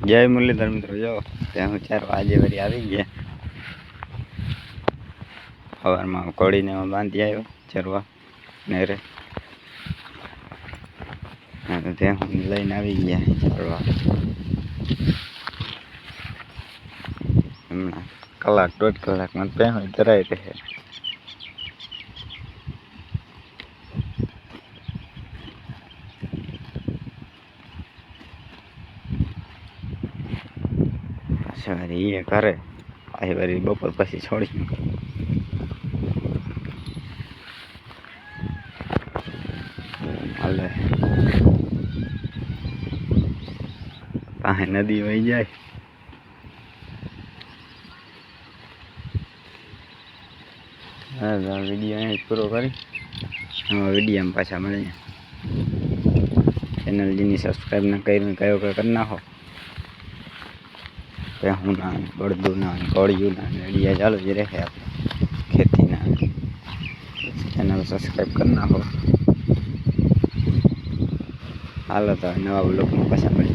જય મુરલીધર મિત્રો, જો ત્યાં 4 વાગે વળી આવી ગયા. સવારમાં કોળીને બાંધી આવ્યો ચરવા નેરે. ત્યાં લઈને આવી ગયા ચરવા. હમણાં કલાક 1.5 કલાકમાં ત્યાં ધરાઈ રહે. પાછી એ કરે પાછી વારી બપોર પછી છોડી હાલે. પાસે નદી વહી જાય. હા, વિડીયો અહીં પૂરો કરી વિડીયોમાં પાછા મળીએ. ચેનલ જેની સબસ્ક્રાઈબ ના કરી કયો કે કરી નાખો. ભેહુંના બળદુના કોળિયુંના વિડીયા ચાલુ જ રહે. આપણે ખેતીના ચેનલ સબસ્ક્રાઈબ કરી નાખો. હાલો તો નવા બ્લોગમાં પાછા મળીએ.